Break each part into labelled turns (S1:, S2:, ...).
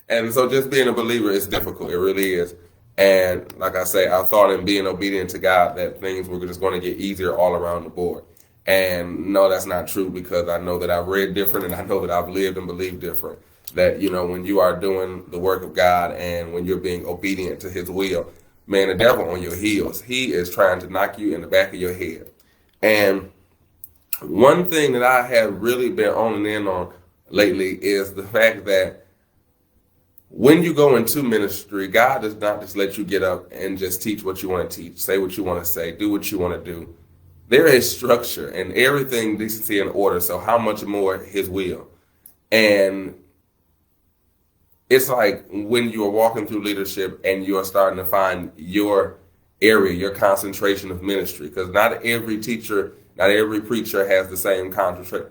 S1: And so just being a believer is difficult. It really is. And like I say, I thought in being obedient to God that things were just going to get easier all around the board. And no, that's not true, because I know that I've read different, and I know that I've lived and believed different. That, when you are doing the work of God and when you're being obedient to his will, man, the devil on your heels, he is trying to knock you in the back of your head. And one thing that I have really been owning in on lately is the fact that when you go into ministry, God does not just let you get up and just teach what you want to teach, say what you want to say, do what you want to do. There is structure and everything, decency and order. So how much more his will? And it's like when you are walking through leadership and you are starting to find your area, your concentration of ministry, because not every teacher, not every preacher has the same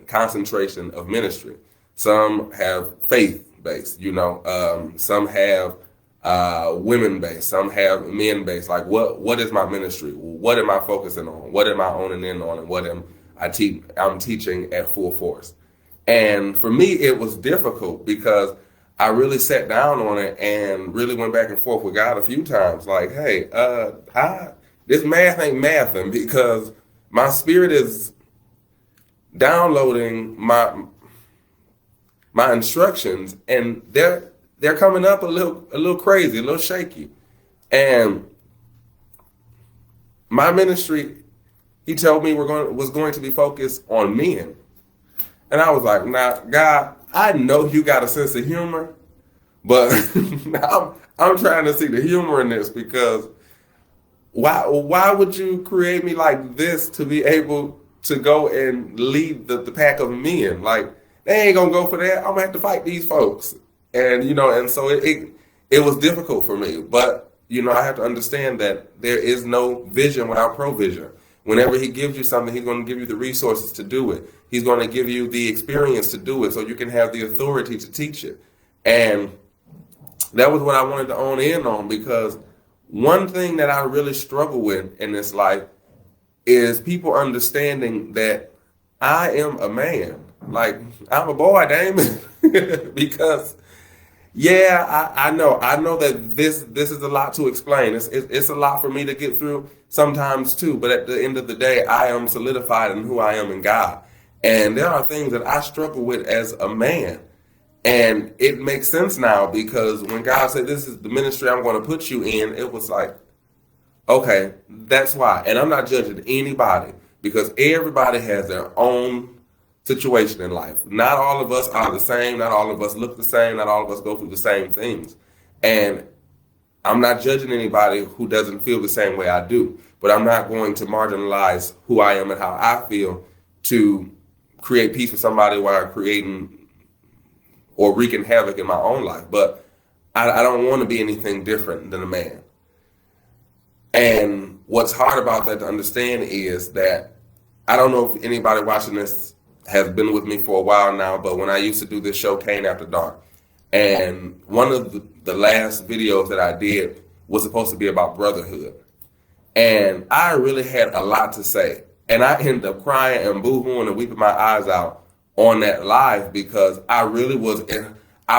S1: concentration of ministry. Some have faith-based, some have women-based, some have men-based. Like, what is my ministry? What am I focusing on? What am I owning in on? And what am I'm teaching at full force? And for me, it was difficult because I really sat down on it and really went back and forth with God a few times. Like, hey, this math ain't mathing, because my spirit is downloading my instructions, and they're coming up a little crazy, a little shaky. And my ministry, he told me was going to be focused on men. And I was like, nah, God, I know you got a sense of humor, but I'm trying to see the humor in this, because why would you create me like this to be able to go and lead the pack of men? Like, they ain't gonna go for that. I'm gonna have to fight these folks. And and so it was difficult for me. But I have to understand that there is no vision without provision. Whenever he gives you something, he's going to give you the resources to do it. He's going to give you the experience to do it, so you can have the authority to teach it. And that was what I wanted to own in on, because one thing that I really struggle with in this life is people understanding that I am a man. Like, I'm a boy, damn it. Because I know that this is a lot to explain. It's a lot for me to get through sometimes too. But at the end of the day, I am solidified in who I am in God. And there are things that I struggle with as a man. And it makes sense now, because when God said, this is the ministry I'm going to put you in, it was like, okay, that's why. And I'm not judging anybody, because everybody has their own situation in life. Not all of us are the same. Not all of us look the same. Not all of us go through the same things. And I'm not judging anybody who doesn't feel the same way I do. But I'm not going to marginalize who I am and how I feel to create peace with somebody while creating or wreaking havoc in my own life. But I don't want to be anything different than a man. And what's hard about that to understand is that I don't know if anybody watching this has been with me for a while now, but when I used to do this show, Kane After Dark, and one of the last videos that I did was supposed to be about brotherhood. And I really had a lot to say. And I ended up crying and boo-hooing and weeping my eyes out on that live, because I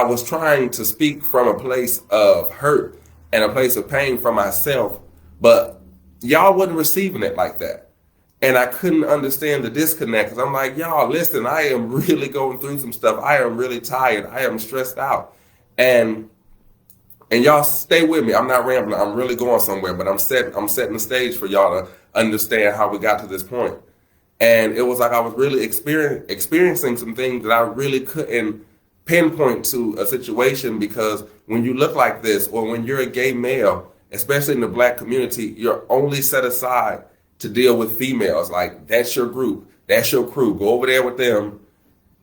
S1: was trying to speak from a place of hurt and a place of pain for myself, but y'all wasn't receiving it like that. And I couldn't understand the disconnect, because I'm like, y'all, listen, I am really going through some stuff. I am really tired. I am stressed out. And y'all stay with me. I'm not rambling. I'm really going somewhere, but I'm setting the stage for y'all to understand how we got to this point. And it was like I was really experiencing some things that I really couldn't pinpoint to a situation, because when you look like this, or when you're a gay male, especially in the Black community, you're only set aside to deal with females. Like, that's your group, that's your crew, go over there with them,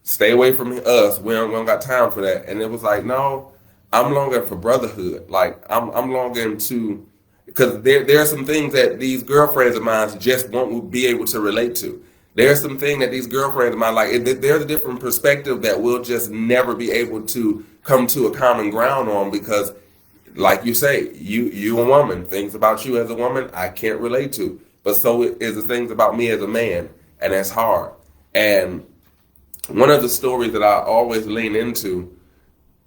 S1: stay away from us, we don't got time for that. And it was like, no, I'm longing for brotherhood. Like, I'm longing to, because there are some things that these girlfriends of mine just won't be able to relate to. There's some things that these girlfriends of mine, like, there's a different perspective that we'll just never be able to come to a common ground on, because like you say, you a woman, things about you as a woman I can't relate to. But so is the things about me as a man, and that's hard. And one of the stories that I always lean into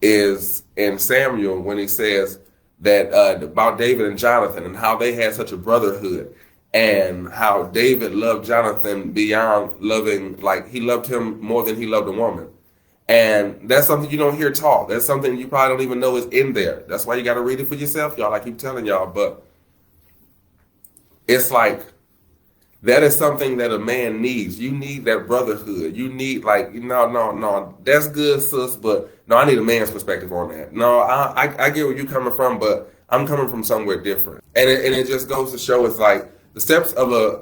S1: is in Samuel when he says that about David and Jonathan and how they had such a brotherhood, and how David loved Jonathan beyond loving, like he loved him more than he loved a woman. And that's something you don't hear taught. That's something you probably don't even know is in there. That's why you got to read it for yourself, y'all. I keep telling y'all, but it's like that is something that a man needs. You need that brotherhood. You need, like, no, that's good, sis, but no, I need a man's perspective on that. No, I get where you're coming from, but I'm coming from somewhere different. And it just goes to show it's like the steps of a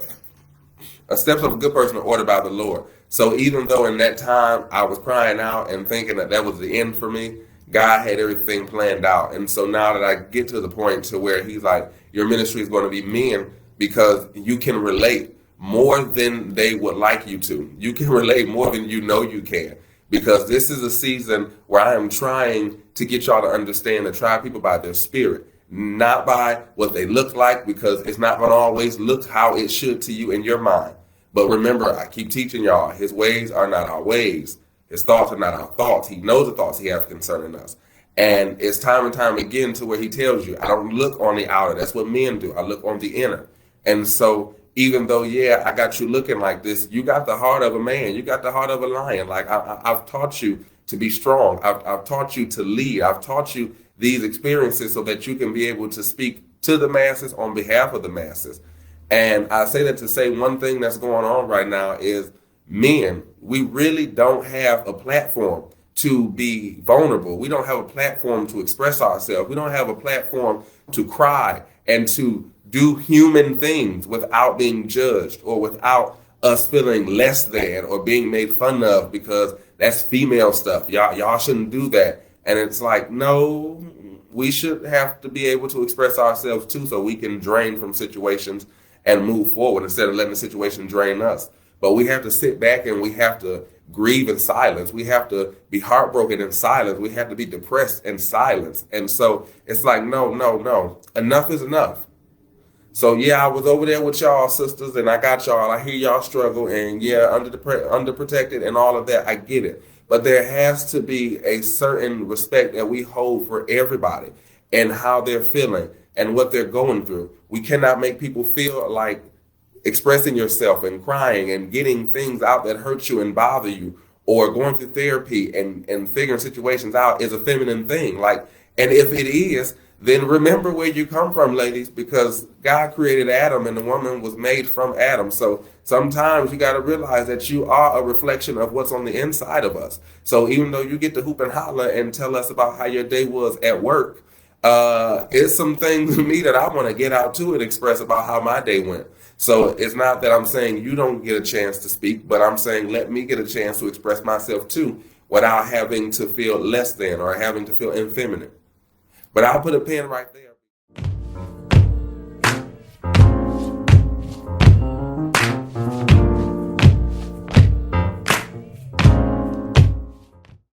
S1: good person are ordered by the Lord. So even though in that time I was crying out and thinking that was the end for me, God had everything planned out. And so now that I get to the point to where he's like, your ministry is going to be men, because you can relate more than they would like you to. You can relate more than you know you can. Because this is a season where I am trying to get y'all to understand and try people by their spirit, not by what they look like, because it's not going to always look how it should to you in your mind. But remember, I keep teaching y'all, his ways are not our ways. His thoughts are not our thoughts. He knows the thoughts he has concerning us. And it's time and time again to where he tells you, I don't look on the outer. That's what men do. I look on the inner. And so even though, yeah, I got you looking like this, you got the heart of a man. You got the heart of a lion. Like I've taught you to be strong. I've taught you to lead. I've taught you these experiences so that you can be able to speak to the masses on behalf of the masses. And I say that to say one thing that's going on right now is men, we really don't have a platform to be vulnerable. We don't have a platform to express ourselves. We don't have a platform to cry and to do human things without being judged or without us feeling less than or being made fun of, because that's female stuff. Y'all shouldn't do that. And it's like, no, we should have to be able to express ourselves too, so we can drain from situations and move forward instead of letting the situation drain us. But we have to sit back and we have to grieve in silence. We have to be heartbroken in silence. We have to be depressed in silence. And so it's like, no. Enough is enough. So yeah, I was over there with y'all sisters, and I got y'all. I hear y'all struggle, and yeah, underprotected and all of that. I get it. But there has to be a certain respect that we hold for everybody and how they're feeling and what they're going through. We cannot make people feel like expressing yourself and crying and getting things out that hurt you and bother you, or going through therapy and figuring situations out is a feminine thing. Like, and if it is, then remember where you come from, ladies, because God created Adam and the woman was made from Adam. So sometimes you got to realize that you are a reflection of what's on the inside of us. So even though you get to hoop and holler and tell us about how your day was at work, it's some things in me that I want to get out to and express about how my day went. So it's not that I'm saying you don't get a chance to speak, but I'm saying let me get a chance to express myself too without having to feel less than or having to feel effeminate. But I'll put a pin right there.